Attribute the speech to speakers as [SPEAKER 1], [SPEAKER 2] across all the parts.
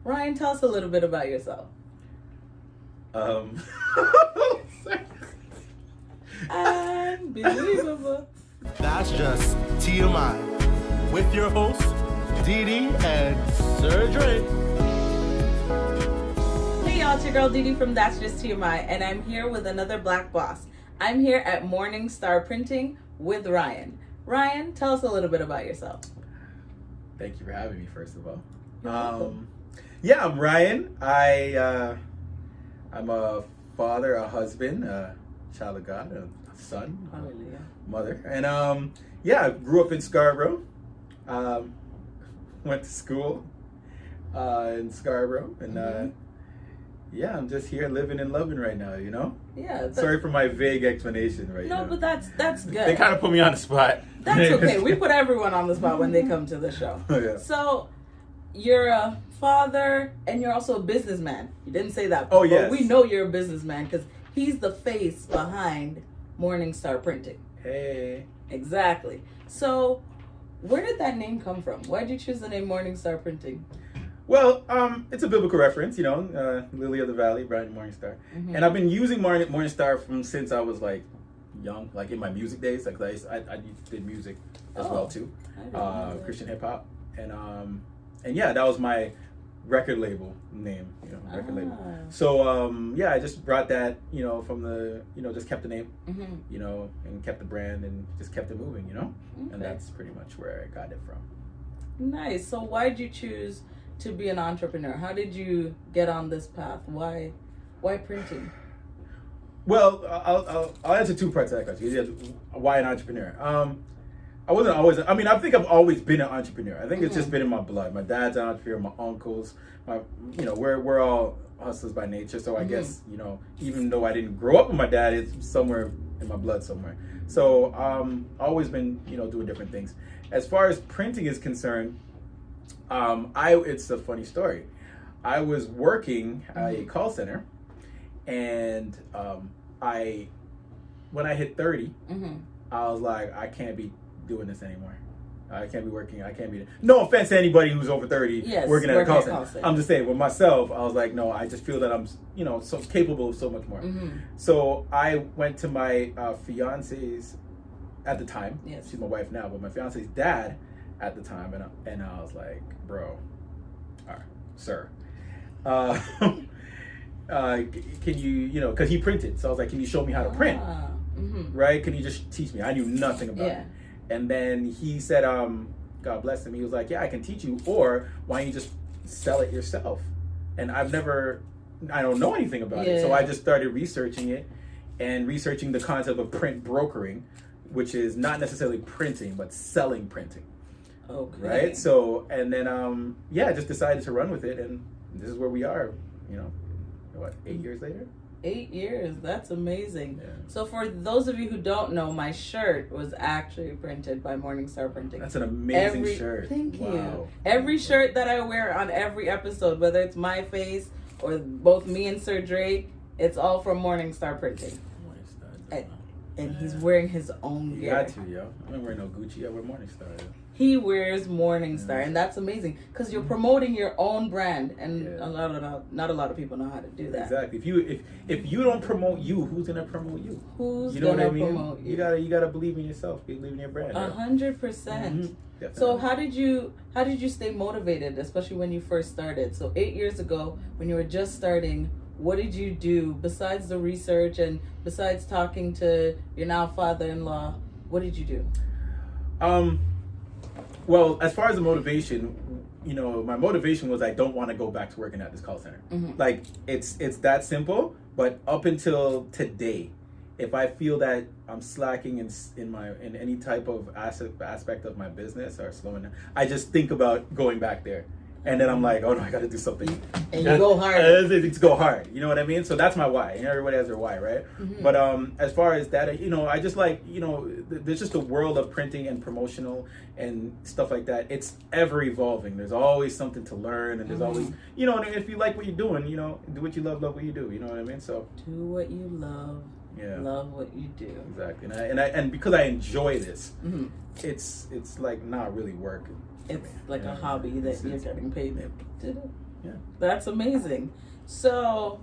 [SPEAKER 1] Ryan, tell us a little bit about yourself. Unbelievable.
[SPEAKER 2] That's just TMI with your hosts, Dee and Sir Dre.
[SPEAKER 1] Hey y'all, it's your girl Dee from That's Just TMI, and I'm here with another black boss. I'm here at Morningstar Printing with Ryan. Ryan, tell us a little bit about yourself.
[SPEAKER 3] Thank you for having me, first of all.
[SPEAKER 1] You're welcome.
[SPEAKER 3] Yeah, I'm Ryan. I'm a father, a husband, a child of God, a son,
[SPEAKER 1] Hallelujah.
[SPEAKER 3] mother. And I grew up in Scarborough. Went to school in Scarborough. And I'm just here living and loving right now, you know?
[SPEAKER 1] Yeah.
[SPEAKER 3] Sorry for my vague explanation right now.
[SPEAKER 1] No, but that's good.
[SPEAKER 3] They kind of put me on the spot.
[SPEAKER 1] That's okay. We put everyone on the spot when they come to the show.
[SPEAKER 3] Yeah.
[SPEAKER 1] So, you're a father and you're also a businessman. You didn't say that.
[SPEAKER 3] Oh,
[SPEAKER 1] but
[SPEAKER 3] yes.
[SPEAKER 1] we know you're a businessman because he's the face behind Morningstar Printing.
[SPEAKER 3] Hey.
[SPEAKER 1] Exactly. So, where did that name come from? Why did you choose the name Morningstar Printing?
[SPEAKER 3] Well, it's a biblical reference, you know, Lily of the Valley, Bright Morningstar.
[SPEAKER 1] Mm-hmm.
[SPEAKER 3] And I've been using Morningstar since I was like young, like in my music days. Like I did music as well too, Christian hip hop, and yeah, that was my record label name, you know, record label. So I just brought that, you know, from the, you know, just kept the name, you know, and kept the brand and just kept it moving, you know, and that's pretty much where I got it from.
[SPEAKER 1] Nice. So why did you choose to be an entrepreneur? How did you get on this path? Why printing?
[SPEAKER 3] Well, I'll answer two parts of that question. Why an entrepreneur? I wasn't always. I mean, I think I've always been an entrepreneur. I think it's just been in my blood. My dad's an entrepreneur. My uncles. We're all hustlers by nature. So I guess, you know, even though I didn't grow up with my dad, it's somewhere in my blood somewhere. So always been, you know, doing different things. As far as printing is concerned, it's a funny story. I was working at a call center, and when I hit 30, I was like, I can't be doing this anymore. I can't be working. I can't be. No offense to anybody who's over 30 working at a call center. I'm just saying, with myself, I was like, no, I just feel that I'm, you know, so capable of so much more. So I went to my fiance's at the time. Yes. She's my wife now, but my fiance's dad at the time, and I was like, bro, sir, can you know, because he printed, so I was like, can you show me how to print? Right? Can you just teach me? I knew nothing about it. And then he said, God bless him, he was like, yeah, I can teach you, or why don't you just sell it yourself? And I don't know anything about it, so I just started researching it and researching the concept of print brokering, which is not necessarily printing, but selling printing. Okay. Right? So, and then, I just decided to run with it, and this is where we are, you know, 8 years later?
[SPEAKER 1] 8 years. That's amazing.
[SPEAKER 3] Yeah.
[SPEAKER 1] So for those of you who don't know, my shirt was actually printed by Morningstar Printing.
[SPEAKER 3] That's an amazing shirt.
[SPEAKER 1] Thank you. Every shirt that I wear on every episode, whether it's my face or both me and Sir Dre, it's all from Morningstar Printing. And he's wearing his own gear.
[SPEAKER 3] You got to, yo. I don't wear no Gucci. I wear Morningstar. Yo.
[SPEAKER 1] He wears Morningstar, and that's amazing because you're promoting your own brand, and not a lot of people know how to do that.
[SPEAKER 3] Exactly. If you don't promote you, who's gonna promote you?
[SPEAKER 1] Who's gonna promote you?
[SPEAKER 3] You gotta believe in yourself. Believe in your brand.
[SPEAKER 1] 100%. So how did you stay motivated, especially when you first started? So 8 years ago, when you were just starting, what did you do besides the research and besides talking to your now father-in-law? What did you do?
[SPEAKER 3] Well, as far as the motivation, you know, my motivation was I don't want to go back to working at this call center. Like it's that simple. But up until today, if I feel that I'm slacking in any type of aspect of my business or slowing down, I just think about going back there. And then I'm like, oh no, I got to do something.
[SPEAKER 1] And you go hard.
[SPEAKER 3] It's go hard. You know what I mean? So that's my why. You know, everybody has their why, right? But as far as that, you know, I just like, you know, there's just a world of printing and promotional and stuff like that. It's ever evolving. There's always something to learn, and there's always, you know, and if you like what you're doing, you know, do what you love what you do. You know what I mean? So
[SPEAKER 1] do what you love. Yeah. Love what you do.
[SPEAKER 3] Exactly. And because I enjoy this, it's like not really work.
[SPEAKER 1] It's like a hobby that you're getting paid to do.
[SPEAKER 3] Yeah.
[SPEAKER 1] That's amazing. So,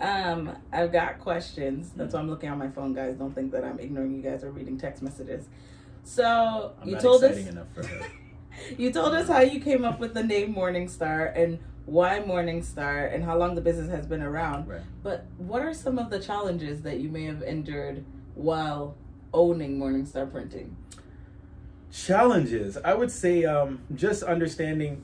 [SPEAKER 1] I've got questions. That's why I'm looking on my phone, guys. Don't think that I'm ignoring you guys or reading text messages. So,
[SPEAKER 3] I'm
[SPEAKER 1] you
[SPEAKER 3] not
[SPEAKER 1] told us
[SPEAKER 3] exciting enough for her.
[SPEAKER 1] You told us how you came up with the name Morningstar and why Morningstar and how long the business has been around.
[SPEAKER 3] Right.
[SPEAKER 1] But what are some of the challenges that you may have endured while owning Morningstar Printing?
[SPEAKER 3] Challenges, I would say, just understanding,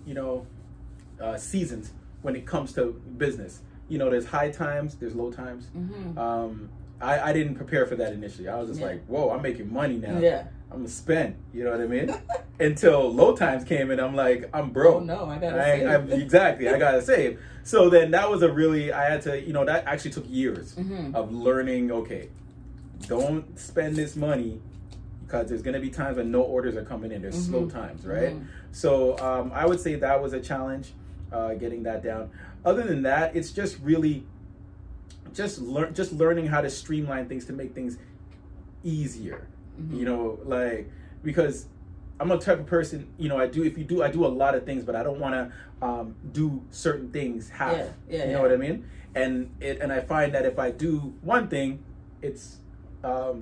[SPEAKER 3] seasons when it comes to business. There's high times, there's low times.
[SPEAKER 1] Mm-hmm.
[SPEAKER 3] I didn't prepare for that initially. I was just like, whoa, I'm making money now.
[SPEAKER 1] Yeah.
[SPEAKER 3] I'm gonna spend, you know what I mean? Until low times came and I'm like, I'm broke.
[SPEAKER 1] Oh no, I gotta save.
[SPEAKER 3] Exactly, I gotta save. So then that was I had to, that actually took years
[SPEAKER 1] Mm-hmm.
[SPEAKER 3] of learning, okay, don't spend this money because there's gonna be times when no orders are coming in. There's
[SPEAKER 1] Mm-hmm.
[SPEAKER 3] slow times, right?
[SPEAKER 1] Mm-hmm.
[SPEAKER 3] So I would say that was a challenge, getting that down. Other than that, it's just really learning how to streamline things to make things easier.
[SPEAKER 1] Mm-hmm.
[SPEAKER 3] Because I'm a type of person, I do a lot of things, but I don't want to do certain things half. You know what I mean? And I find that if I do one thing, it's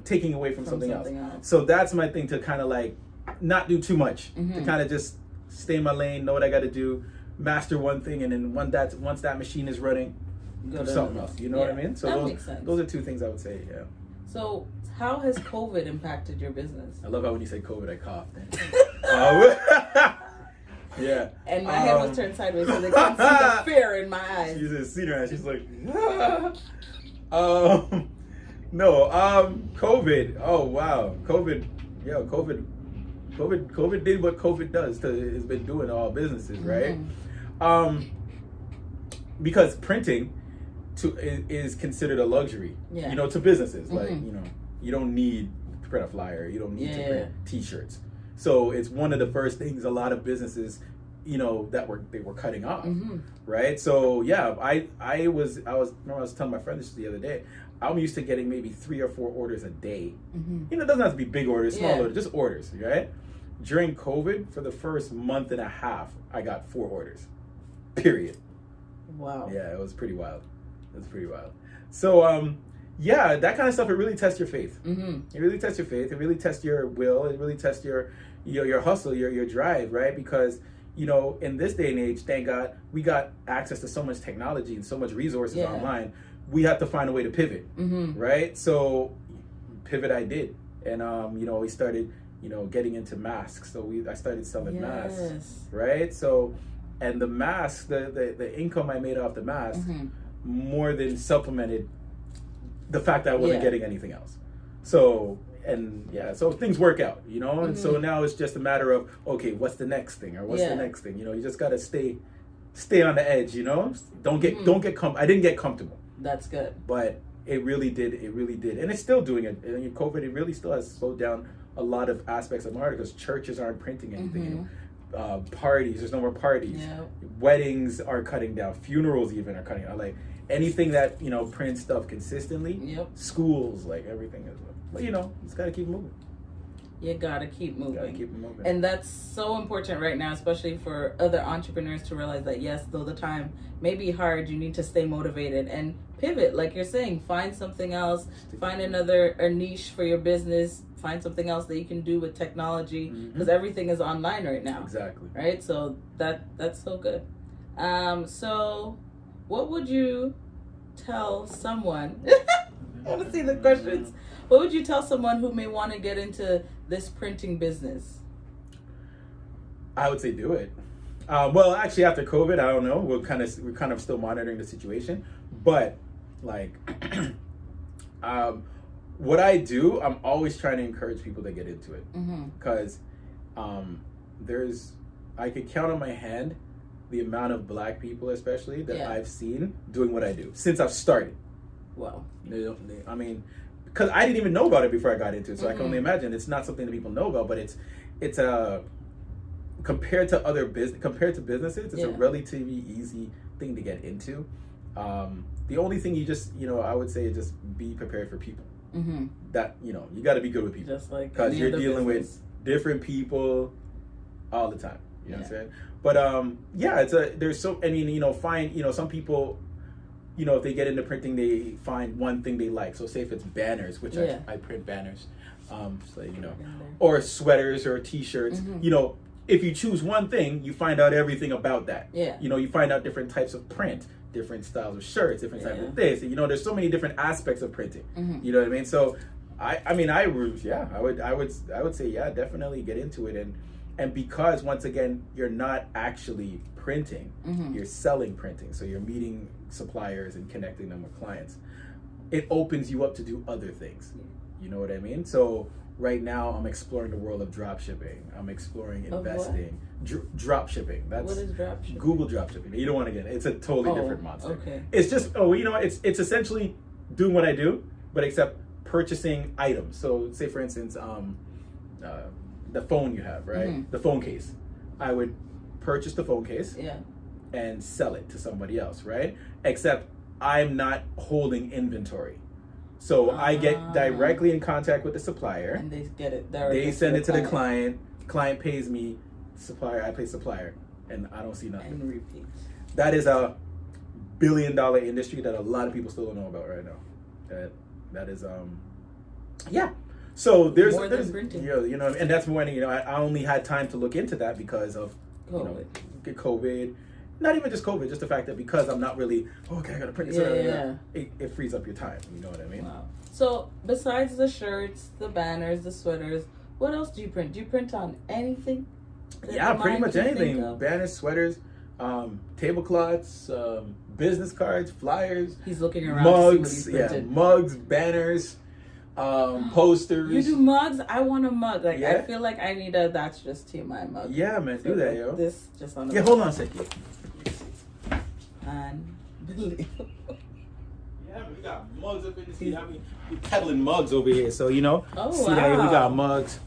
[SPEAKER 3] taking away from something else. So that's my thing, to kind of not do too much,
[SPEAKER 1] Mm-hmm.
[SPEAKER 3] to kind of just stay in my lane, know what I got to do, master one thing, and then once that machine is running, do something else. You know what I mean? So
[SPEAKER 1] that makes sense.
[SPEAKER 3] Those are two things I would say. Yeah.
[SPEAKER 1] So how has COVID impacted your business?
[SPEAKER 3] I love how when you say COVID, I coughed. Yeah.
[SPEAKER 1] And my head was turned sideways so they can't see the fear in my eyes.
[SPEAKER 3] She's just seen her and she's like, COVID. Oh wow, COVID. Yeah, COVID did what COVID does. It's been doing to all businesses, right?
[SPEAKER 1] Mm-hmm.
[SPEAKER 3] Because printing is considered a luxury, to businesses.
[SPEAKER 1] Mm-hmm.
[SPEAKER 3] You don't need to print a flyer. You don't need to print T-shirts. So it's one of the first things a lot of businesses, that they were cutting off,
[SPEAKER 1] Mm-hmm.
[SPEAKER 3] right? So yeah, I was telling my friend this the other day. I'm used to getting maybe 3 or 4 orders a day.
[SPEAKER 1] Mm-hmm.
[SPEAKER 3] It doesn't have to be big orders, small orders, just orders, right? During COVID, for the first month and a half, I got 4 orders, period.
[SPEAKER 1] Wow.
[SPEAKER 3] Yeah, it was pretty wild. So, that kind of stuff, it really tests your faith.
[SPEAKER 1] Mm-hmm.
[SPEAKER 3] It really tests your faith. It really tests your will. It really tests your hustle, your drive, right? Because, in this day and age, thank God, we got access to so much technology and so much resources online. We have to find a way to pivot,
[SPEAKER 1] Mm-hmm.
[SPEAKER 3] right? So, pivot I did. And, we started, getting into masks. So I started selling masks, right? So, and the mask, the income I made off the mask,
[SPEAKER 1] Mm-hmm.
[SPEAKER 3] more than supplemented the fact that I wasn't getting anything else. So things work out, and
[SPEAKER 1] Mm-hmm.
[SPEAKER 3] so now it's just a matter of, okay, what's the next thing, or what's the next thing? You just got to stay on the edge, don't get I didn't get comfortable.
[SPEAKER 1] That's good.
[SPEAKER 3] But it really did, and it's still doing it. And COVID, it really still has slowed down a lot of aspects of my art, because churches aren't printing anything.
[SPEAKER 1] Mm-hmm.
[SPEAKER 3] Parties, there's no more parties.
[SPEAKER 1] Yep.
[SPEAKER 3] Weddings are cutting down. Funerals even are cutting down. Anything that print stuff consistently.
[SPEAKER 1] Yep.
[SPEAKER 3] Schools, everything is. But it's got to keep moving.
[SPEAKER 1] You gotta keep moving.
[SPEAKER 3] Gotta keep moving.
[SPEAKER 1] And that's so important right now, especially for other entrepreneurs, to realize that yes, though the time may be hard, you need to stay motivated and pivot. Like you're saying, find something else, find a niche for your business, find something else that you can do with technology, because everything is online right now.
[SPEAKER 3] Exactly.
[SPEAKER 1] Right? So that's so good. So what would you tell someone? I want to see the questions. What would you tell someone who may want to get into this printing business?
[SPEAKER 3] I would say do it. Well, actually, after COVID, I don't know. We're kind of still monitoring the situation, but what I do, I'm always trying to encourage people to get into it, because I could count on my hand the amount of Black people, especially, that I've seen doing what I do since I've started.
[SPEAKER 1] Wow.
[SPEAKER 3] I mean, because I didn't even know about it before I got into it, so I can only imagine. It's not something that people know about, but it's compared to businesses, it's a relatively easy thing to get into. The only thing you just, I would say, is just be prepared for people. That, you got to be good with people.
[SPEAKER 1] Just like,
[SPEAKER 3] because you're dealing with different people all the time. You know what I'm saying? But yeah, there's so, I mean, some people, if they get into printing, they find one thing they like. So say if it's banners, which I print banners, so or sweaters or t-shirts, if you choose one thing, you find out everything about that. Yeah. You find out different types of print, different styles of shirts, different types of this. There's so many different aspects of printing. You know what I mean? So I would say, yeah, definitely get into it. And because once again, you're not actually printing, you're selling printing. So you're meeting suppliers and connecting them with clients. It opens you up to do other things. You know what I mean? So right now, I'm exploring the world of drop shipping. I'm exploring investing. Drop shipping. What
[SPEAKER 1] is drop shipping?
[SPEAKER 3] Google drop shipping. You don't want to get it. It's a totally different monster.
[SPEAKER 1] Okay.
[SPEAKER 3] It's just, it's essentially doing what I do, but except purchasing items. So say, for instance, the phone you have, right? The phone case. I would purchase the phone case and sell it to somebody else, right? Except I'm not holding inventory. So I get directly in contact with the supplier.
[SPEAKER 1] And they get it directly.
[SPEAKER 3] They send it to the client. Client pays me. Supplier, I pay supplier. And I don't see nothing.
[SPEAKER 1] And repeat.
[SPEAKER 3] That is a billion-dollar industry that a lot of people still don't know about right now. That is yeah. So there's
[SPEAKER 1] printing.
[SPEAKER 3] And that's more. I only had time to look into that because of COVID. Not even just COVID, just the fact that because I'm not really, okay, I gotta print this. It frees up your time. You know what I mean?
[SPEAKER 1] Wow. So besides the shirts, the banners, the sweaters, what else do you print? Do you print on anything?
[SPEAKER 3] Yeah, pretty much anything. Banners, sweaters, tablecloths, business cards, flyers.
[SPEAKER 1] He's looking around.
[SPEAKER 3] Mugs, mugs, banners, posters.
[SPEAKER 1] You do mugs? I want a mug. I feel like I need a That's Just TMI mug.
[SPEAKER 3] Yeah, man, do that, yo.
[SPEAKER 1] This just on the
[SPEAKER 3] hold on a second.
[SPEAKER 1] Unbelievable.
[SPEAKER 3] Yeah, we got mugs up in the seat. We're peddling mugs over here, so
[SPEAKER 1] Oh,
[SPEAKER 3] see
[SPEAKER 1] wow.
[SPEAKER 3] that we got mugs.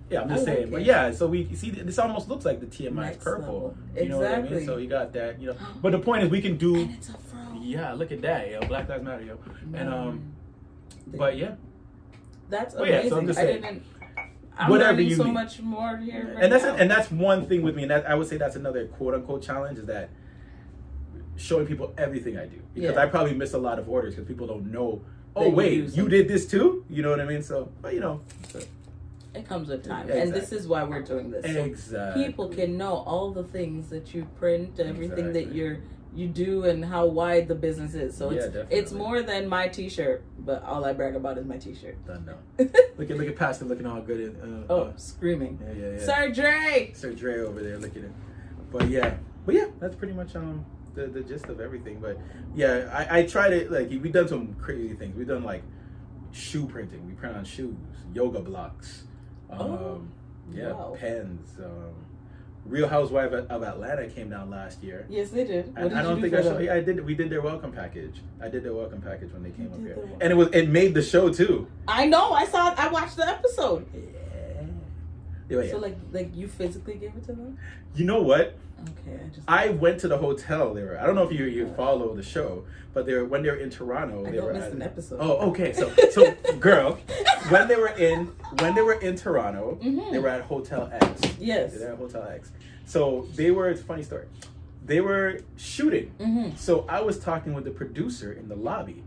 [SPEAKER 3] Yeah, I'm just saying.
[SPEAKER 1] Okay.
[SPEAKER 3] But yeah, so we see this almost looks like the TMI is purple.
[SPEAKER 1] Level.
[SPEAKER 3] You know what I mean? So you got that, But the point is we can do.
[SPEAKER 1] And it's a fro.
[SPEAKER 3] Yeah, look at that, yo. Black Lives Matter, yo. And but yeah.
[SPEAKER 1] That's amazing.
[SPEAKER 3] So I'm just saying.
[SPEAKER 1] I'm learning so much more here. Right now.
[SPEAKER 3] And that's one thing with me, and I would say that's another quote unquote challenge is that showing people everything I do, because I probably miss a lot of orders because people don't know. Oh wait, you did this too? You know what I mean? So, but
[SPEAKER 1] it comes with time,
[SPEAKER 3] Exactly.
[SPEAKER 1] and this is why we're doing this. So
[SPEAKER 3] Exactly.
[SPEAKER 1] people can know all the things that you print, everything that you do, and how wide the business is. So it's more than my T-shirt, but all I brag about is my T-shirt.
[SPEAKER 3] Done now. look at Pastor looking all good.
[SPEAKER 1] Screaming.
[SPEAKER 3] Yeah.
[SPEAKER 1] Sir Dre
[SPEAKER 3] over there. Look at him. But yeah, that's pretty much the gist of everything. But yeah, I try to we've done some crazy things. We've done shoe printing. We print on shoes, yoga blocks.
[SPEAKER 1] Wow.
[SPEAKER 3] Pens. Real Housewife of Atlanta came down last year.
[SPEAKER 1] Yes, they did.
[SPEAKER 3] And I don't think I showed. Yeah, I did. We did their welcome package. I did their welcome package when they came up here, and it made the show too.
[SPEAKER 1] I know. I saw it. I watched the episode.
[SPEAKER 3] Yeah.
[SPEAKER 1] So you physically gave it to them?
[SPEAKER 3] You know what?
[SPEAKER 1] Okay.
[SPEAKER 3] I went to the hotel. I don't know if you follow the show, but when they were in Toronto,
[SPEAKER 1] I don't miss an episode.
[SPEAKER 3] Oh, okay. So girl, when they were in Toronto, they were at Hotel X.
[SPEAKER 1] Yes.
[SPEAKER 3] They were at Hotel X. So it's a funny story. They were shooting. So I was talking with the producer in the lobby,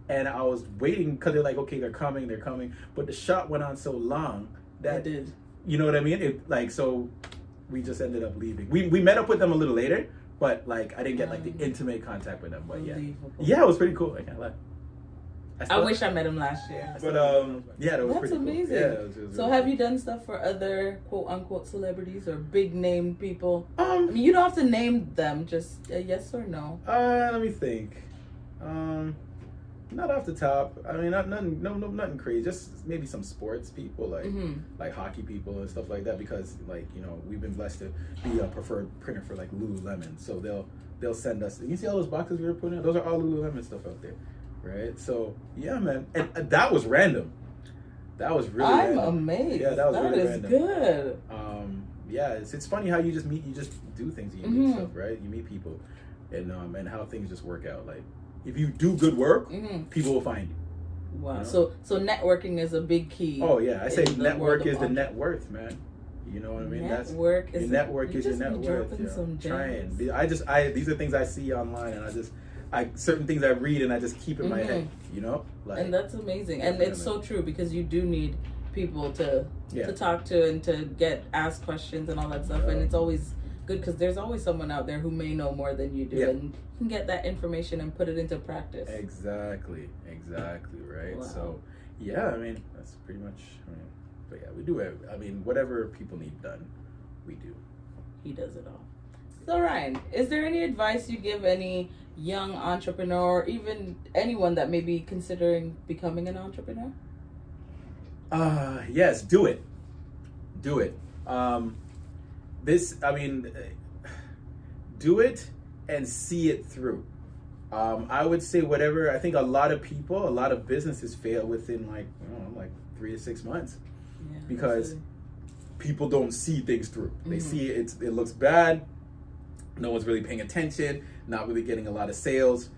[SPEAKER 3] and I was waiting because they're like, okay, they're coming. But the shot went on so long that
[SPEAKER 1] it did.
[SPEAKER 3] You know what I mean? So we just ended up leaving. We met up with them a little later, but I didn't get the intimate contact with them. But yeah, it was pretty cool. I can't lie.
[SPEAKER 1] I wish I met him last year.
[SPEAKER 3] But yeah, that was
[SPEAKER 1] That's
[SPEAKER 3] pretty
[SPEAKER 1] amazing.
[SPEAKER 3] Cool. Yeah, it was
[SPEAKER 1] so
[SPEAKER 3] really
[SPEAKER 1] have
[SPEAKER 3] cool.
[SPEAKER 1] you done stuff for other quote unquote celebrities or big name people? I mean, you don't have to name them. Just a yes or no.
[SPEAKER 3] Let me think. Not off the top. I mean, nothing crazy. Just maybe some sports people, like hockey people and stuff like that. Because we've been blessed to be a preferred printer for Lululemon. So they'll send us. You see all those boxes we were putting in? Those are all Lululemon stuff out there, right? So yeah, man. And that was random. That was really.
[SPEAKER 1] I'm amazed.
[SPEAKER 3] Yeah, that was really random.
[SPEAKER 1] Good.
[SPEAKER 3] Yeah, it's funny how you just do things. You meet stuff, right? You meet people, and how things just work out. If you do good work, people will find you.
[SPEAKER 1] Wow. So networking is a big key.
[SPEAKER 3] Oh yeah, I say network is the net worth, man. You know what I mean?
[SPEAKER 1] Network
[SPEAKER 3] your network is your net worth.
[SPEAKER 1] Trying.
[SPEAKER 3] These are things I see online, and certain things I read and I just keep in my head. You know,
[SPEAKER 1] and that's amazing, and it's so true because you do need people to talk to and to get asked questions and all that stuff, and it's always good because there's always someone out there who may know more than you do, and can get that information and put it into practice.
[SPEAKER 3] Exactly, right?
[SPEAKER 1] Wow.
[SPEAKER 3] So, I mean, that's pretty much. But we do it. I mean, whatever people need done, we do.
[SPEAKER 1] He does it all. So Ryan, is there any advice you give any young entrepreneur, or even anyone that may be considering becoming an entrepreneur?
[SPEAKER 3] Yes, do it. Do it. Do it and see it through. I would say I think a lot of businesses fail within like 3 to 6 months because people don't see things through. They see it looks bad. No one's really paying attention, not really getting a lot of sales.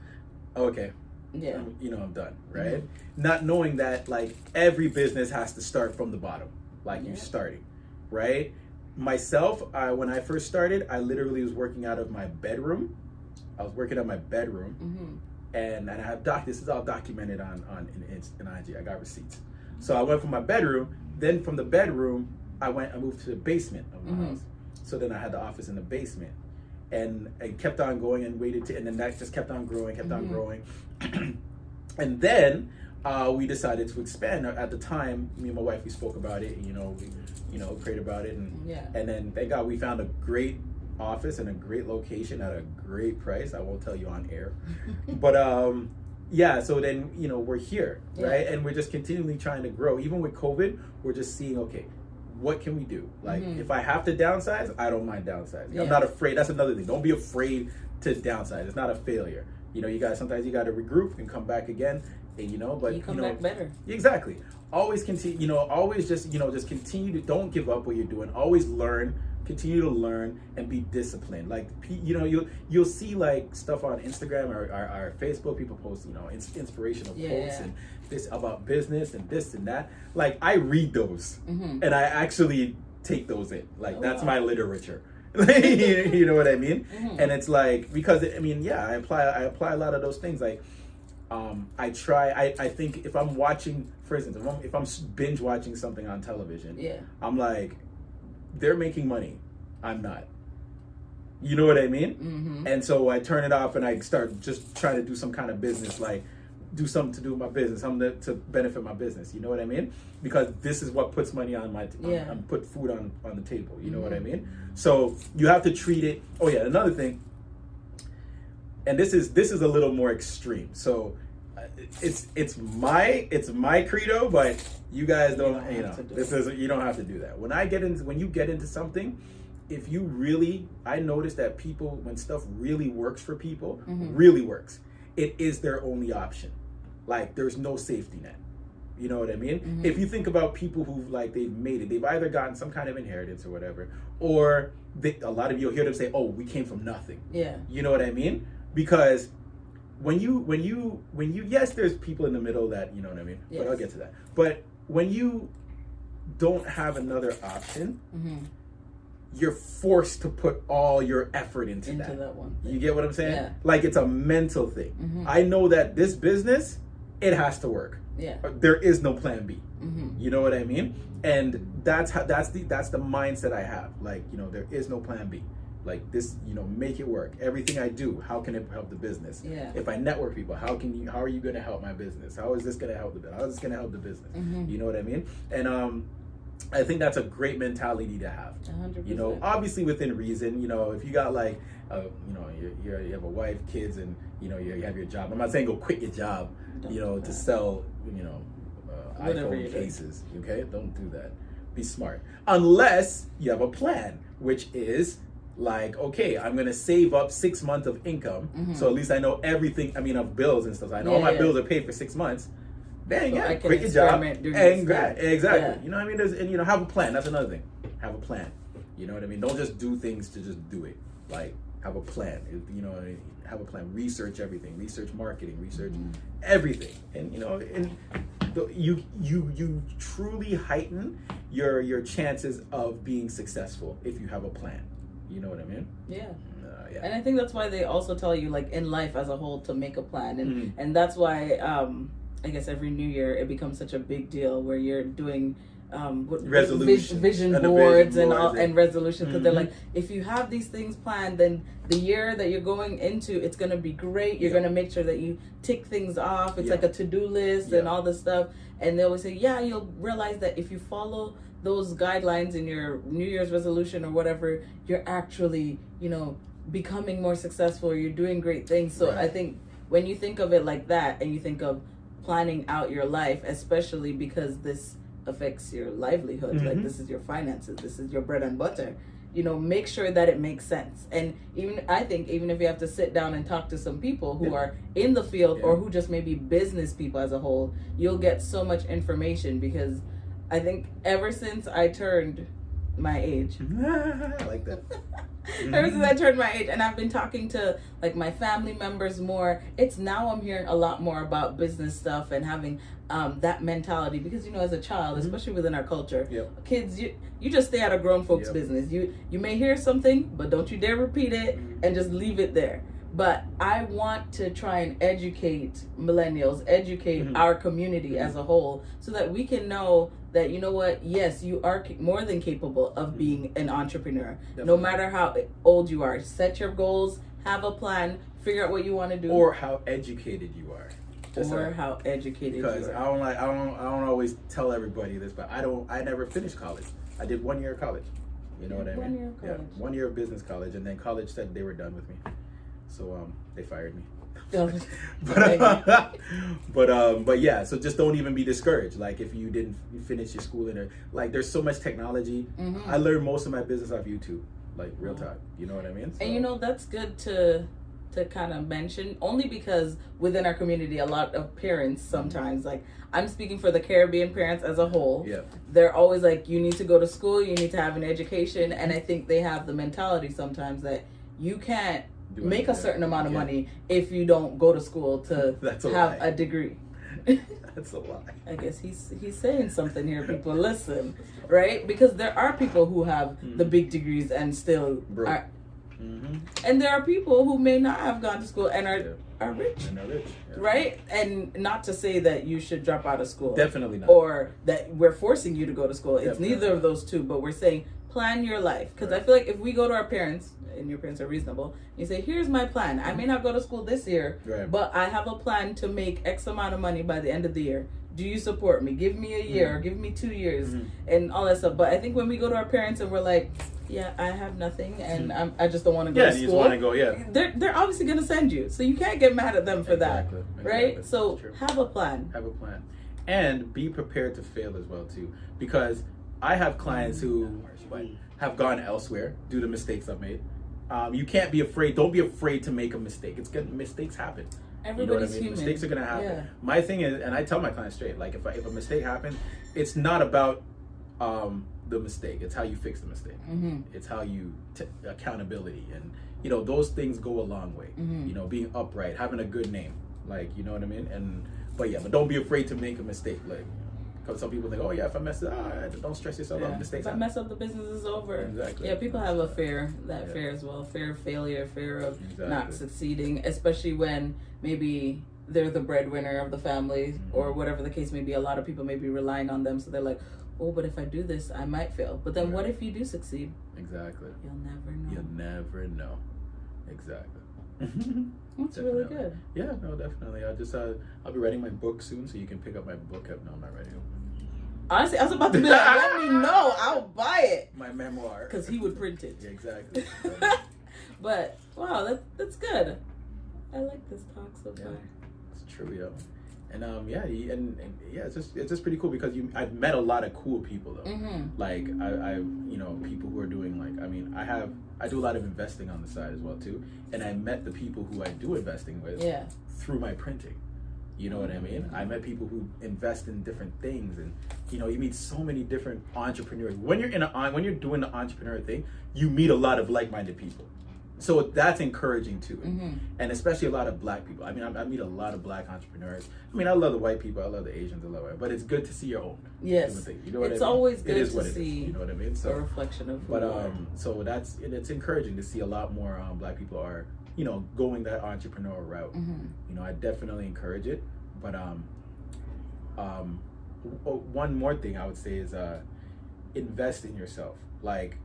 [SPEAKER 3] Okay. Yeah. I'm done, right? Not knowing that like every business has to start from the bottom, like you're starting, right? Myself, when I first started, I literally was working out of my bedroom. I was working at my bedroom, and I have this is all documented on IG. I got receipts. So I went from my bedroom. Then from the bedroom, I moved to the basement of my house. So then I had the office in the basement, and I kept on going and and then that just kept on growing, and then we decided to expand. At the time, me and my wife, we spoke about it. We prayed about it, and then thank God we found a great office and a great location at a great price. I won't tell you on air, but so then we're here, right? And we're just continually trying to grow. Even with COVID, we're just seeing, okay, what can we do? Like if I have to downsize, I don't mind downsizing. I'm not afraid. That's another thing. Don't be afraid to downsize. It's not a failure. Sometimes you got to regroup and come back again. And, but
[SPEAKER 1] you come back better.
[SPEAKER 3] Exactly. Always continue. Always just continue to don't give up what you're doing. Always learn. Continue to learn and be disciplined. Like you'll see like stuff on Instagram or Facebook. People post inspirational posts and this about business and this and that. Like I read those and I actually take those in. Like that's my literature. You know what I mean? And it's like because I apply a lot of those things. Like I think if I'm watching, for instance, if I'm binge watching something on television, I'm like, they're making money. I'm not. You know what I mean? And so I turn it off and I start just trying to do some kind of business, like do something to do with my business, something to benefit my business. You know what I mean? Because this is what puts money on put food on the table. You know what I mean? So you have to treat it. Oh yeah, another thing. And this is a little more extreme. So it's my credo, but you guys don't. You don't have to do that. When you get into something, if you really, I notice that people, when stuff really works for people, really works, it is their only option. Like there's no safety net. You know what I mean? If you think about people who they've made it, they've either gotten some kind of inheritance or whatever, or a lot of you'll hear them say, "Oh, we came from nothing." Yeah. You know what I mean? Because when you yes, there's people in the middle that you know what I mean. Yes. But I'll get to that. But when you don't have another option, you're forced to put all your effort into that one thing. You get what I'm saying? Yeah. Like it's a mental thing. I know that this business, it has to work. Yeah. There is no plan B. You know what I mean? And that's the mindset I have. Like, there is no plan B. Like this, make it work. Everything I do, how can it help the business? Yeah. If I network people, how are you going to help my business? How is this going to help the business? How is this going to help the business? You know what I mean? And I think that's a great mentality to have. 100%. Obviously within reason. If you got you have a wife, kids, and you have your job. I'm not saying go quit your job, to sell iPhone cases. Okay, don't do that. Be smart. Unless you have a plan, which is like, okay, I'm gonna save up 6 months of income, so at least I know everything. Of bills and stuff. So I know all my bills are paid for 6 months. Then quit your job and exactly. Yeah. You know what I mean? Have a plan. That's another thing. Have a plan. You know what I mean? Don't just do things to just do it. Like have a plan. Have a plan. Research everything. Research marketing. Research everything. And you truly heighten your chances of being successful if you have a plan. You know what I mean?
[SPEAKER 1] Yeah.
[SPEAKER 3] Yeah.
[SPEAKER 1] And I think that's why they also tell you, like, in life as a whole, to make a plan. And that's why I guess every New Year it becomes such a big deal where you're doing vision boards and resolutions, because they're like, if you have these things planned, then the year that you're going into, it's going to be great. You're going to make sure that you tick things off. It's like a to-do list and all this stuff. And they always say, you'll realize that if you follow those guidelines in your New Year's resolution or whatever, you're actually, becoming more successful, or you're doing great things. So I think when you think of it like that, and you think of planning out your life, especially because this affects your livelihood, like this is your finances, this is your bread and butter, make sure that it makes sense. And I think even if you have to sit down and talk to some people who are in the field or who just maybe business people as a whole, you'll get so much information, because I think ever since I turned my age,
[SPEAKER 3] I like that.
[SPEAKER 1] Ever since I turned my age, and I've been talking to like my family members more, it's now I'm hearing a lot more about business stuff and having that mentality, because as a child, especially within our culture, kids, you just stay out of grown folks' business. You may hear something, but don't you dare repeat it, and just leave it there. But I want to try and educate millennials, educate our community as a whole, so that we can know that, yes, you are more than capable of being an entrepreneur. Definitely. No matter how old you are, set your goals, have a plan, figure out what you want to do.
[SPEAKER 3] Or how educated you are.
[SPEAKER 1] How educated you are.
[SPEAKER 3] Because I don't always tell everybody this, but I never finished college. I did 1 year of college. You know what I mean?
[SPEAKER 1] 1 year of college.
[SPEAKER 3] Yeah, 1 year of business college, and then college said they were done with me. So they fired me. but yeah, so just don't even be discouraged. Like, if you didn't finish your schooling, like, there's so much technology. I learned most of my business off YouTube, like, real time. You know what I mean? So,
[SPEAKER 1] and that's good to kind of mention, only because within our community, a lot of parents sometimes, like, I'm speaking for the Caribbean parents as a whole, they're always like, you need to go to school, you need to have an education. And I think they have the mentality sometimes that you can't make a certain amount of money if you don't go to school to have a degree.
[SPEAKER 3] That's a lie.
[SPEAKER 1] I guess he's saying something here, people. Listen, right? Because there are people who have the big degrees and still are, and there are people who may not have gone to school and are rich.
[SPEAKER 3] And are rich.
[SPEAKER 1] Right? And not to say that you should drop out of school.
[SPEAKER 3] Definitely not.
[SPEAKER 1] Or that we're forcing you to go to school. It's neither of those two, but we're saying plan your life. Because I feel like if we go to our parents, and your parents are reasonable, you say, here's my plan. I may not go to school this year, but I have a plan to make X amount of money by the end of the year. Do you support me? Give me a year, or give me 2 years, and all that stuff. But I think when we go to our parents and we're like, I have nothing, and I just don't want to go to school.
[SPEAKER 3] You just want to go,
[SPEAKER 1] They're obviously going to send you. So you can't get mad at them for that, right?
[SPEAKER 3] Exactly.
[SPEAKER 1] So have a plan.
[SPEAKER 3] Have a plan. And be prepared to fail as well, too. Because I have clients who have gone elsewhere due to mistakes I've made. You can't be afraid. Don't be afraid to make a mistake. Mistakes happen.
[SPEAKER 1] Everybody's human.
[SPEAKER 3] Mistakes are gonna happen. My thing is, and I tell my clients straight, like, if a mistake happens, it's not about the mistake. It's how you fix the mistake. It's how you accountability, and those things go a long way. Being upright, having a good name, like, you know what I mean. But don't be afraid to make a mistake. Like, because some people think, if I mess it up, don't stress yourself out. Mistakes
[SPEAKER 1] if I mess up, the business is over.
[SPEAKER 3] Exactly.
[SPEAKER 1] Yeah, people have a fear as well. Fear of failure, fear of not succeeding, especially when maybe they're the breadwinner of the family or whatever the case may be. A lot of people may be relying on them, so they're like, but if I do this, I might fail. But then what if you do succeed?
[SPEAKER 3] Exactly.
[SPEAKER 1] You'll never know.
[SPEAKER 3] You'll never know. Exactly.
[SPEAKER 1] That's really good.
[SPEAKER 3] Yeah, no, definitely. I'll be writing my book soon, so you can pick up my book. No, I'm not writing it.
[SPEAKER 1] Honestly, I was about to be like, let me know. I'll buy it.
[SPEAKER 3] My memoir.
[SPEAKER 1] Because he would print it.
[SPEAKER 3] Yeah, exactly.
[SPEAKER 1] But, wow, that's good. I like this talk so far.
[SPEAKER 3] It's true, yo. And it's just pretty cool because I've met a lot of cool people though. Like I people who are doing, like, I do a lot of investing on the side as well too, and I met the people who I do investing with through my printing. You know what I mean? I met people who invest in different things, and you meet so many different entrepreneurs. When you're doing the entrepreneur thing, you meet a lot of like-minded people. so that's encouraging too, and especially a lot of Black people. I mean, I meet a lot of Black entrepreneurs. I mean, I love the white people, I love the Asians, I love it, but it's good to see your own.
[SPEAKER 1] Yes,
[SPEAKER 3] you know what
[SPEAKER 1] it's
[SPEAKER 3] I mean?
[SPEAKER 1] always good
[SPEAKER 3] it is
[SPEAKER 1] to
[SPEAKER 3] what it
[SPEAKER 1] see.
[SPEAKER 3] Is, you know what I mean? So
[SPEAKER 1] a reflection of. Who
[SPEAKER 3] but
[SPEAKER 1] you are.
[SPEAKER 3] so it's encouraging to see a lot more Black people are going that entrepreneurial route. I definitely encourage it, but one more thing I would say is invest in yourself. Like,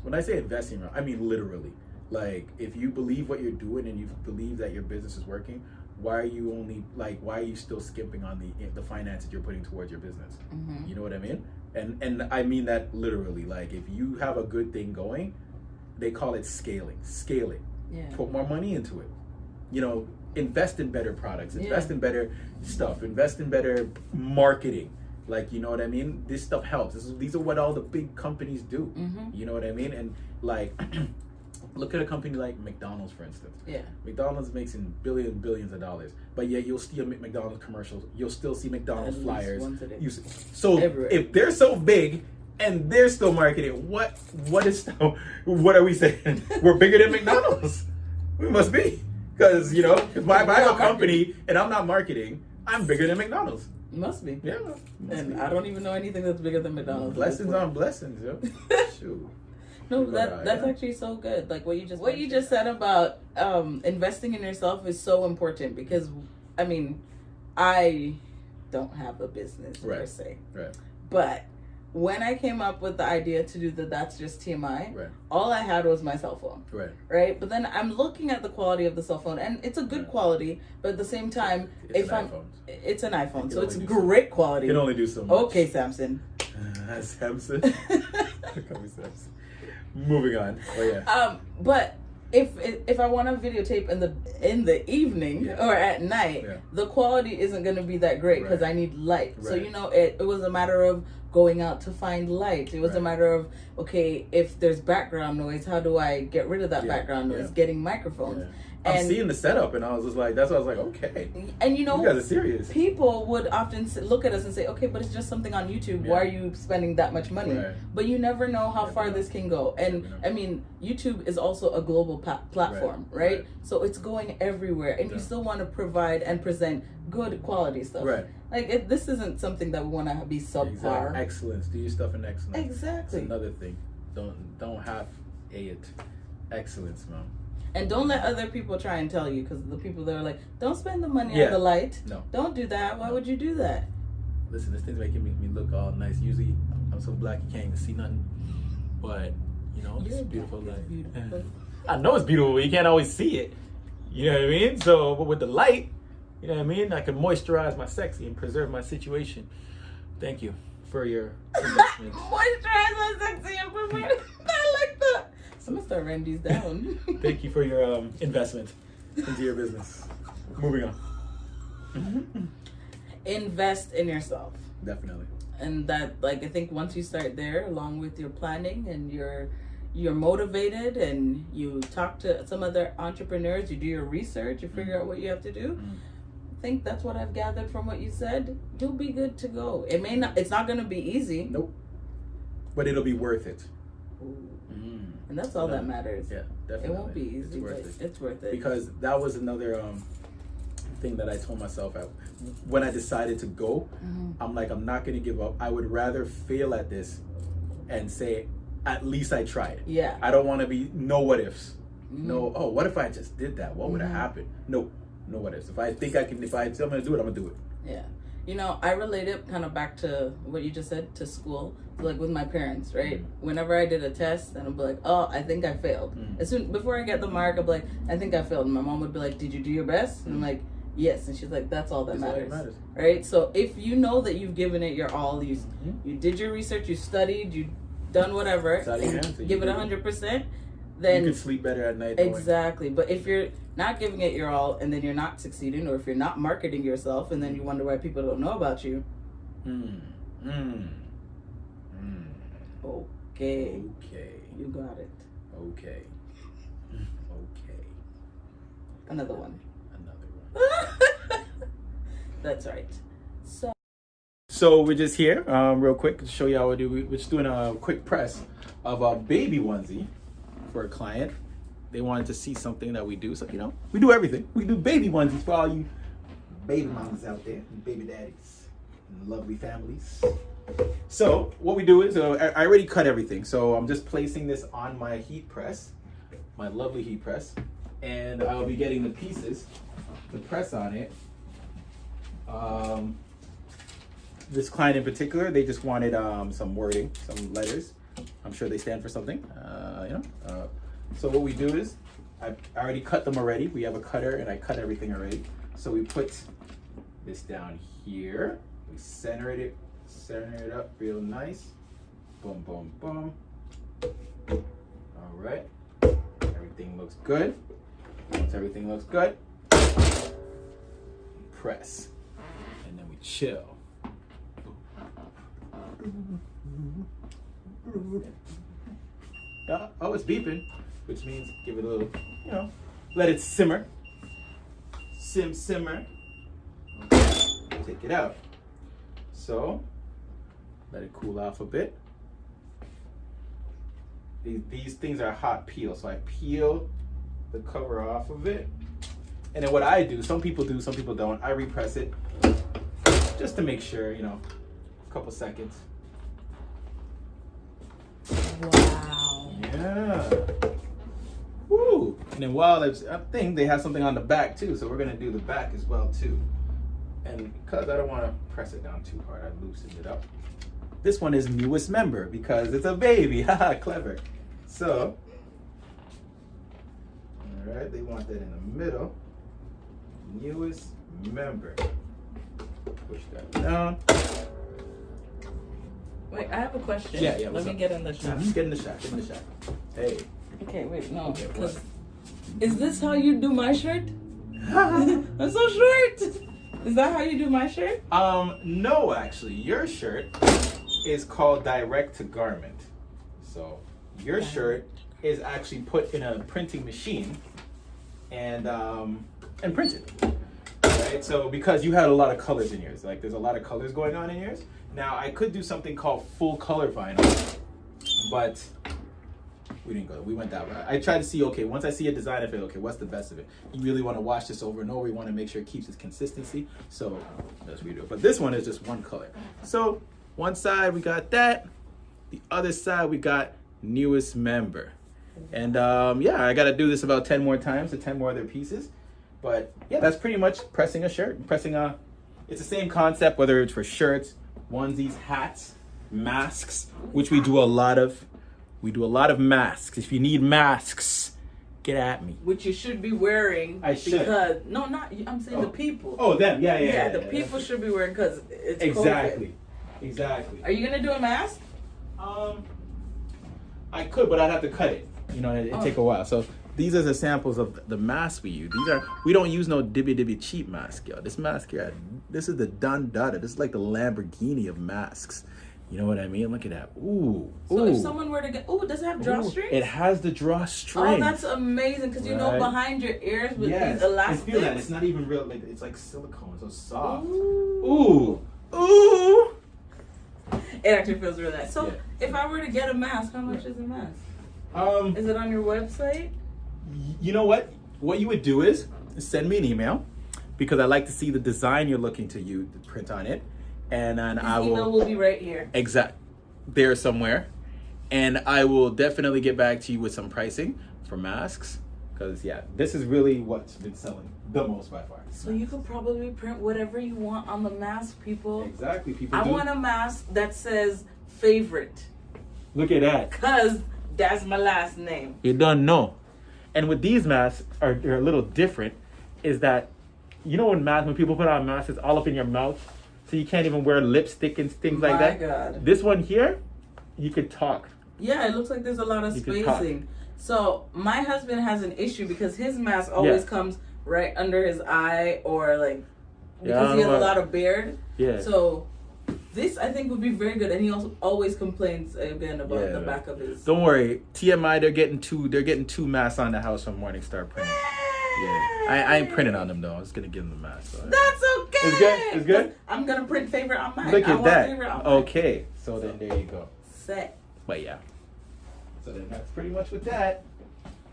[SPEAKER 3] when I say investing, I mean literally. Like, if you believe what you're doing and you believe that your business is working, why are you still skimping on the finances you're putting towards your business? You know what I mean? And I mean that literally. Like, if you have a good thing going, they call it scaling. Scale it. Yeah. Put more money into it. Invest in better products, invest in better stuff, invest in better marketing. Like, you know what I mean? This stuff helps. These are what all the big companies do. You know what I mean? And like, look at a company like McDonald's, for instance. Yeah. McDonald's makes in billions of dollars, but yet you'll see a McDonald's commercial. You'll still see McDonald's flyers. So everywhere. If they're so big and they're still marketing, what are we saying? We're bigger than McDonald's. We must be. Because, if I have a company and I'm not marketing, I'm bigger than McDonald's.
[SPEAKER 1] You must be.
[SPEAKER 3] Yeah.
[SPEAKER 1] I don't even know anything that's bigger than McDonald's.
[SPEAKER 3] Blessings on blessings, yo. Shoot.
[SPEAKER 1] No, that's actually so good. Like what you just said about investing in yourself is so important, because, I mean, I don't have a business per se. Right. But when I came up with the idea to do That's Just TMI, all I had was my cell phone. Right. But then I'm looking at the quality of the cell phone, and it's a good quality, but at the same time, it's an iPhone, so it's great quality.
[SPEAKER 3] You can only do so much.
[SPEAKER 1] Okay, Samson.
[SPEAKER 3] Samson. Moving on. Oh yeah.
[SPEAKER 1] But if I want to videotape in the evening or at night, the quality isn't going to be that great because I need light. So it was a matter of going out to find light. It was a matter of, okay, if there's background noise, how do I get rid of that background noise? Getting microphones. I'm
[SPEAKER 3] seeing the setup, and I was just like, that's why I was like, okay.
[SPEAKER 1] And
[SPEAKER 3] you guys are serious.
[SPEAKER 1] People would often look at us and say, okay, but it's just something on YouTube. Why are you spending that much money? But you never know how far this can go. And I mean, YouTube is also a global platform, right? So it's going everywhere, and you still want to provide and present good quality stuff. Like, this isn't something that we want to be subpar.
[SPEAKER 3] Exactly. Excellence. Do your stuff in excellence.
[SPEAKER 1] Exactly.
[SPEAKER 3] That's another thing. Don't have it. Excellence, man.
[SPEAKER 1] And don't let other people try and tell you, because the people that are like, don't spend the money on the light. No. Don't do that. Why would you do that?
[SPEAKER 3] Listen, this thing's making me look all nice. Usually, I'm so black you can't even see nothing. But, it's a beautiful light. Beautiful. I know it's beautiful, but you can't always see it. You know what I mean? So, but with the light, you know what I mean? I can moisturize my sexy and preserve my situation. Thank you for your investment.
[SPEAKER 1] Moisturize my sexy and preserve. I like that. I'm gonna start writing these down.
[SPEAKER 3] Thank you for your investment into your business. Moving on.
[SPEAKER 1] Invest in yourself.
[SPEAKER 3] Definitely.
[SPEAKER 1] And that, like, I think once you start there, along with your planning and you're motivated, and you talk to some other entrepreneurs, you do your research, you figure out what you have to do. I think that's what I've gathered from what you said. You'll be good to go. It's not gonna be easy.
[SPEAKER 3] Nope. But it'll be worth it.
[SPEAKER 1] And that's all that matters.
[SPEAKER 3] Yeah, definitely.
[SPEAKER 1] It won't be easy, but it's worth it.
[SPEAKER 3] Because that was another thing that I told myself when I decided to go. I'm like, I'm not going to give up. I would rather fail at this and say, at least I tried. Yeah. I don't want to be no what ifs. No, what if I just did that? What would have happened? No what ifs. If I say I'm going to do it, I'm going to do it. Yeah.
[SPEAKER 1] I relate it kind of back to what you just said, to school, like with my parents, right? Whenever I did a test, and I'd be like, oh, I think I failed. Before I get the mark, I'd be like, I think I failed. And my mom would be like, did you do your best? And I'm like, yes. And she's like, that's all that matters. Right? So if you know that you've given it your all, you did your research, you studied, you done whatever, and give it 100%, then
[SPEAKER 3] you can sleep better at night.
[SPEAKER 1] Exactly. But if you're not giving it your all, and then you're not succeeding, or if you're not marketing yourself, and then you wonder why people don't know about you. Okay. You got it.
[SPEAKER 3] Okay.
[SPEAKER 1] Another one. That's right.
[SPEAKER 3] So we're just here, real quick, to show you how we do. We're just doing a quick press of a baby onesie for a client. they wanted to see something that we do. So, we do everything. We do baby onesies for all you baby mamas out there, and baby daddies, and lovely families. So what we do is, I already cut everything. So I'm just placing this on my heat press, my lovely heat press. And I'll be getting the pieces to press on it. This client in particular, they just wanted some wording, some letters. I'm sure they stand for something, So what we do is, I already cut them already. We have a cutter and I cut everything already. So we put this down here. We center it up real nice. Boom, boom, boom. All right. Everything looks good. Once everything looks good, press. And then we chill. Oh, it's beeping, which means give it a little, let it simmer. Simmer. Okay. Take it out. So, let it cool off a bit. These things are hot peel, so I peel the cover off of it. And then what I do, some people do, some people don't, I repress it just to make sure, a couple seconds.
[SPEAKER 1] Wow.
[SPEAKER 3] Yeah. Woo. And then while I think they have something on the back too, so we're gonna do the back as well too. And because I don't want to press it down too hard, I loosened it up. This one is newest member because it's a baby. Haha, clever. So, all right, they want that in the middle. Newest member. Push that down.
[SPEAKER 1] Wait, I have a question.
[SPEAKER 3] Yeah.
[SPEAKER 1] Let me get in the shot.
[SPEAKER 3] Get in the shot. Hey.
[SPEAKER 1] Okay, wait, no.
[SPEAKER 3] Okay, what?
[SPEAKER 1] Is this how you do my shirt? I'm so short. Is that how you do my shirt?
[SPEAKER 3] No, actually, your shirt is called direct to garment. So your shirt is actually put in a printing machine and printed. Right? So because you had a lot of colors in yours, like there's a lot of colors going on in yours. Now I could do something called full color vinyl, but we went that route. I tried to see, okay, once I see a design, I feel, okay, what's the best of it? You really want to wash this over and over. You want to make sure it keeps its consistency. So that's what we do. But this one is just one color. So one side we got that. The other side we got newest member. And I got to do this about 10 more times to 10 more other pieces. But yeah, that's pretty much pressing a shirt. It's the same concept, whether it's for shirts, onesies, hats, masks, which we do a lot of. We do a lot of masks. If you need masks, get at me.
[SPEAKER 1] Which you should be wearing.
[SPEAKER 3] I should.
[SPEAKER 1] Because, no, not, I'm saying the people.
[SPEAKER 3] Oh, them. Yeah.
[SPEAKER 1] The people should be wearing because it's
[SPEAKER 3] Exactly.
[SPEAKER 1] COVID.
[SPEAKER 3] Exactly.
[SPEAKER 1] Are you going to do a mask?
[SPEAKER 3] I could, but I'd have to cut it. It'd take a while. So these are the samples of the masks we use. We don't use no dibby cheap mask, yo. This mask here, this is the Dun Dada. This is like the Lamborghini of masks. You know what I mean? Look at that. Ooh.
[SPEAKER 1] So if someone were to get, does it have drawstrings?
[SPEAKER 3] It has the drawstring.
[SPEAKER 1] Oh, that's amazing. Because behind your ears with these elastics.
[SPEAKER 3] I feel that. It's not even real. It's like silicone. It's so soft. Ooh.
[SPEAKER 1] It actually feels really nice. So if I were to get a mask, how much is a mask? Is it on your website?
[SPEAKER 3] You know what? What you would do is send me an email because I like to see the design you're looking to print on it. And then
[SPEAKER 1] email will be right here.
[SPEAKER 3] There somewhere. And I will definitely get back to you with some pricing for masks. Because, this is really what's been selling the most by far.
[SPEAKER 1] So you can probably print whatever you want on the mask, people.
[SPEAKER 3] Exactly.
[SPEAKER 1] I want a mask that says favorite.
[SPEAKER 3] Look at that.
[SPEAKER 1] Because that's my last name.
[SPEAKER 3] You don't know. And with these masks, they're a little different, is that, when people put on masks, it's all up in your mouth. So you can't even wear lipstick and things like that.
[SPEAKER 1] My God.
[SPEAKER 3] This one here, you could talk.
[SPEAKER 1] Yeah, it looks like there's a lot of spacing. So my husband has an issue because his mask always comes right under his eye or because he has a lot of beard. Yeah. So this I think would be very good, and he also always complains again about the back of his.
[SPEAKER 3] Don't worry, TMI. They're getting two masks on the house from Morningstar Printing. Yeah, I ain't printing on them though. I was gonna give them the mask. So.
[SPEAKER 1] That's okay.
[SPEAKER 3] It's good. It's good.
[SPEAKER 1] I'm gonna print favorite on mine.
[SPEAKER 3] Look at that. Okay, so then there you go.
[SPEAKER 1] Set.
[SPEAKER 3] But yeah. So then that's pretty much with that.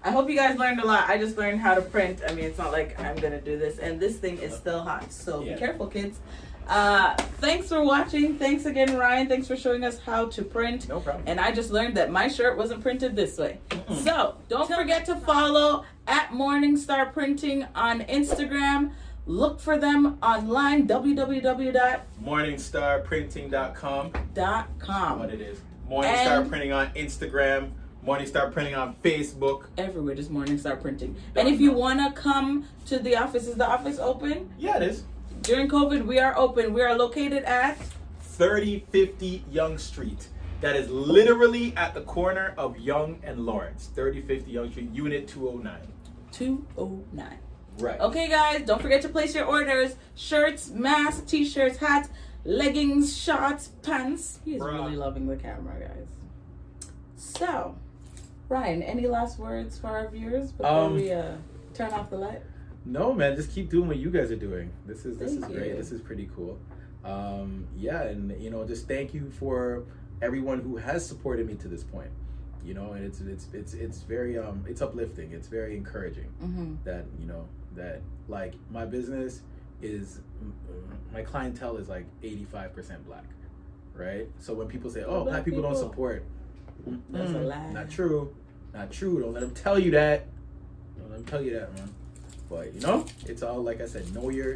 [SPEAKER 1] I hope you guys learned a lot. I just learned how to print. I mean, it's not like I'm gonna do this, and this thing is still hot, so be careful, kids. Thanks for watching. Thanks again, Ryan. Thanks for showing us how to print.
[SPEAKER 3] No problem.
[SPEAKER 1] And I just learned that my shirt wasn't printed this way. So don't forget to follow at Morningstar Printing on Instagram. Look for them online, www.morningstarprinting.com.
[SPEAKER 3] What it is. Morningstar Printing on Instagram. Morningstar Printing on Facebook.
[SPEAKER 1] Everywhere, just Morningstar Printing. And if you want to come to the office, is the office open?
[SPEAKER 3] Yeah, it is.
[SPEAKER 1] During COVID, we are open. We are located at
[SPEAKER 3] 3050 Yonge Street. That is literally at the corner of Yonge and Lawrence. 3050 Yonge Street, Unit 209.
[SPEAKER 1] 209.
[SPEAKER 3] Right.
[SPEAKER 1] Okay, guys, don't forget to place your orders. Shirts, masks, t-shirts, hats, leggings, shorts, pants. He's really loving the camera, guys. So, Ryan, any last words for our viewers before we turn off the light?
[SPEAKER 3] No, man, just keep doing what you guys are doing. This is great.
[SPEAKER 1] You.
[SPEAKER 3] This is pretty cool. Yeah, and just thank you for everyone who has supported me to this point. And it's very it's uplifting. It's very encouraging that that like my business is my clientele is like 85% black, right? So when people say, "Oh, black people don't support,"
[SPEAKER 1] that's a lie.
[SPEAKER 3] Not true. Don't let them tell you that. Man. But it's all like I said. Know your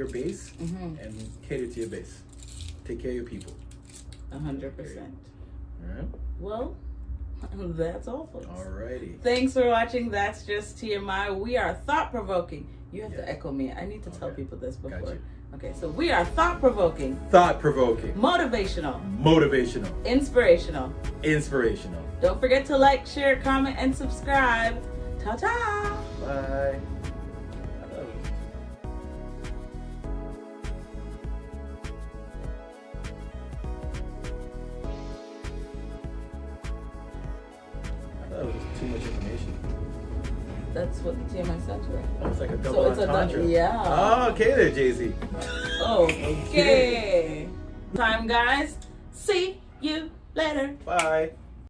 [SPEAKER 3] base and cater to your base. Take care of your people.
[SPEAKER 1] 100%.
[SPEAKER 3] All right.
[SPEAKER 1] Well, that's all, folks.
[SPEAKER 3] Alrighty.
[SPEAKER 1] Thanks for watching. That's Just TMI. We are thought-provoking. You have to echo me. I need to tell people this before.
[SPEAKER 3] Gotcha.
[SPEAKER 1] Okay, so we are thought-provoking. Motivational. Inspirational. Don't forget to like, share, comment, and subscribe. Ta-ta.
[SPEAKER 3] Bye. That was just too much information.
[SPEAKER 1] That's what the TMI said to her.
[SPEAKER 3] Oh, it's like a double entendre.
[SPEAKER 1] Yeah.
[SPEAKER 3] Oh, okay there, Jay-Z.
[SPEAKER 1] Okay. Time, guys. See you later.
[SPEAKER 3] Bye.